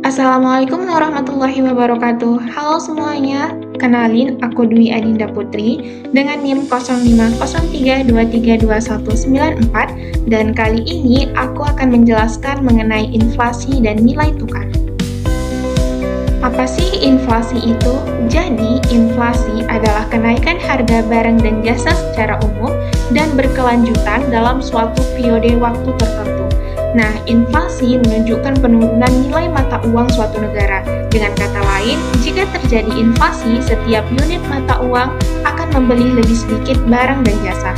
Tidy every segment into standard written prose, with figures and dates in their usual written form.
Assalamualaikum warahmatullahi wabarakatuh. Halo semuanya, kenalin aku Dwi Adinda Putri dengan NIM 0503232194 dan kali ini aku akan menjelaskan mengenai inflasi dan nilai tukar. Apa sih inflasi itu? Jadi, inflasi adalah kenaikan harga barang dan jasa secara umum dan berkelanjutan dalam suatu periode waktu tertentu. Nah, inflasi menunjukkan penurunan nilai mata uang suatu negara. Dengan kata lain, jika terjadi inflasi, setiap unit mata uang akan membeli lebih sedikit barang dan jasa.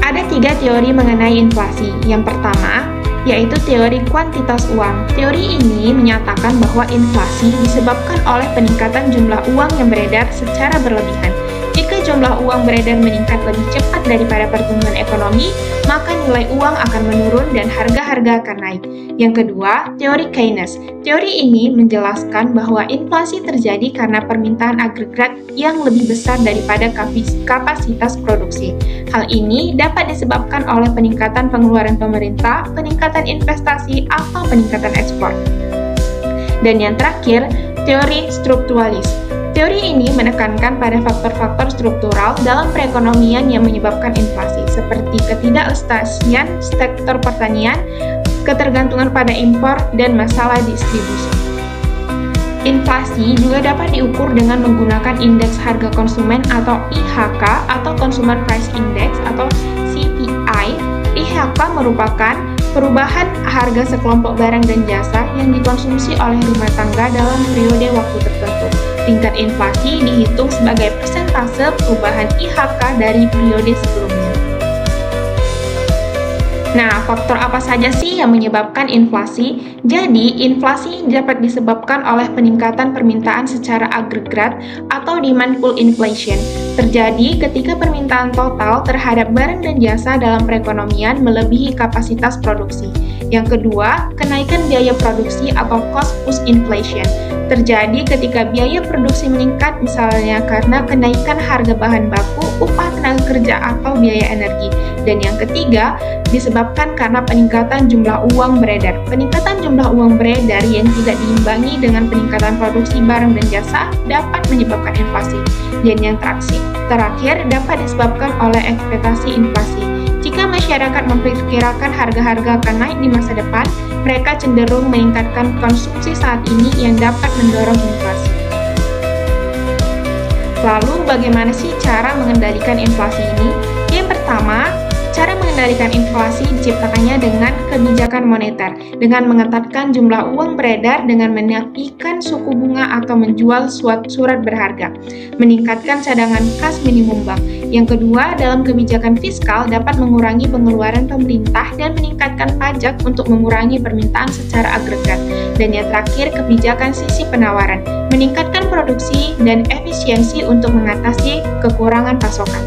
Ada 3 teori mengenai inflasi. Yang pertama, yaitu teori kuantitas uang. Teori ini menyatakan bahwa inflasi disebabkan oleh peningkatan jumlah uang yang beredar secara berlebihan. Jika jumlah uang beredar meningkat lebih cepat daripada pertumbuhan ekonomi, maka nilai uang akan menurun dan harga-harga akan naik. Yang kedua, teori Keynes. Teori ini menjelaskan bahwa inflasi terjadi karena permintaan agregat yang lebih besar daripada kapasitas produksi. Hal ini dapat disebabkan oleh peningkatan pengeluaran pemerintah, peningkatan investasi, atau peningkatan ekspor. Dan yang terakhir, teori strukturalis. Teori ini menekankan pada faktor-faktor struktural dalam perekonomian yang menyebabkan inflasi, seperti ketidaklestarian sektor pertanian, ketergantungan pada impor, dan masalah distribusi. Inflasi juga dapat diukur dengan menggunakan indeks harga konsumen atau IHK atau Consumer Price Index atau CPI. IHK merupakan perubahan harga sekelompok barang dan jasa yang dikonsumsi oleh rumah tangga dalam periode waktu tertentu. Tingkat inflasi dihitung sebagai persentase perubahan IHK dari periode sebelumnya. Nah, faktor apa saja sih yang menyebabkan inflasi? Jadi, inflasi dapat disebabkan oleh peningkatan permintaan secara agregat atau demand pull inflation. Terjadi ketika permintaan total terhadap barang dan jasa dalam perekonomian melebihi kapasitas produksi. Yang kedua, kenaikan biaya produksi atau cost push inflation. Terjadi ketika biaya produksi meningkat misalnya karena kenaikan harga bahan baku, upah tenaga kerja atau biaya energi. Dan yang ketiga, disebabkan karena peningkatan jumlah uang beredar. Peningkatan jumlah uang beredar yang tidak diimbangi dengan peningkatan produksi barang dan jasa dapat menyebabkan inflasi. Dan yang terakhir dapat disebabkan oleh ekspektasi inflasi. Jika masyarakat memperkirakan harga-harga akan naik di masa depan, mereka cenderung meningkatkan konsumsi saat ini yang dapat mendorong inflasi. Lalu, bagaimana sih cara mengendalikan inflasi ini? Yang pertama, cara mengendalikan inflasi diciptakannya dengan kebijakan moneter, dengan mengetatkan jumlah uang beredar dengan menaikkan suku bunga atau menjual surat berharga, meningkatkan cadangan kas minimum bank. Yang kedua, dalam kebijakan fiskal dapat mengurangi pengeluaran pemerintah dan meningkatkan pajak untuk mengurangi permintaan secara agregat. Dan yang terakhir, kebijakan sisi penawaran, meningkatkan produksi dan efisiensi untuk mengatasi kekurangan pasokan.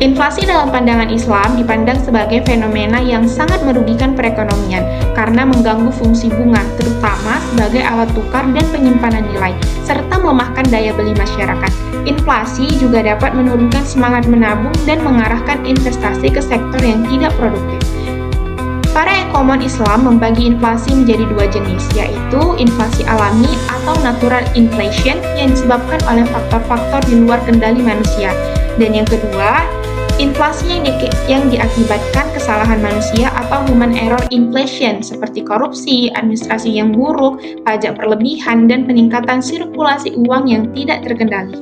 Inflasi dalam pandangan Islam dipandang sebagai fenomena yang sangat merugikan perekonomian karena mengganggu fungsi bunga, terutama sebagai alat tukar dan penyimpanan nilai, serta melemahkan daya beli masyarakat. Inflasi juga dapat menurunkan semangat menabung dan mengarahkan investasi ke sektor yang tidak produktif. Para ekonom Islam membagi inflasi menjadi 2 jenis, yaitu inflasi alami atau natural inflation yang disebabkan oleh faktor-faktor di luar kendali manusia, dan yang kedua, inflasi yang diakibatkan kesalahan manusia atau human error inflation seperti korupsi, administrasi yang buruk, pajak berlebihan, dan peningkatan sirkulasi uang yang tidak terkendali.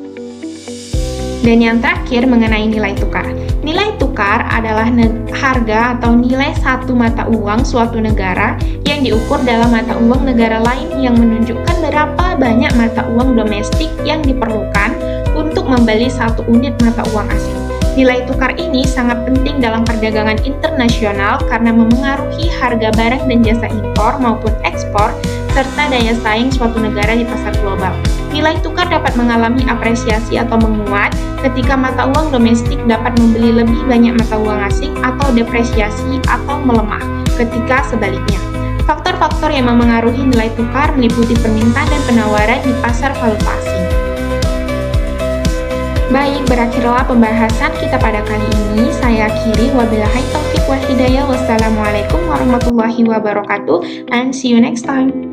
Dan yang terakhir mengenai nilai tukar. Nilai tukar adalah harga atau nilai satu mata uang suatu negara yang diukur dalam mata uang negara lain yang menunjukkan berapa banyak mata uang domestik yang diperlukan untuk membeli satu unit mata uang asing. Nilai tukar ini sangat penting dalam perdagangan internasional karena memengaruhi harga barang dan jasa impor maupun ekspor, serta daya saing suatu negara di pasar global. Nilai tukar dapat mengalami apresiasi atau menguat ketika mata uang domestik dapat membeli lebih banyak mata uang asing atau depresiasi atau melemah ketika sebaliknya. Faktor-faktor yang memengaruhi nilai tukar meliputi permintaan dan penawaran di pasar valuta asing. Baik, berakhirlah pembahasan kita pada kali ini. Saya akhiri, wabillahi taufiq wal hidayah. Wassalamualaikum warahmatullahi wabarakatuh, and see you next time.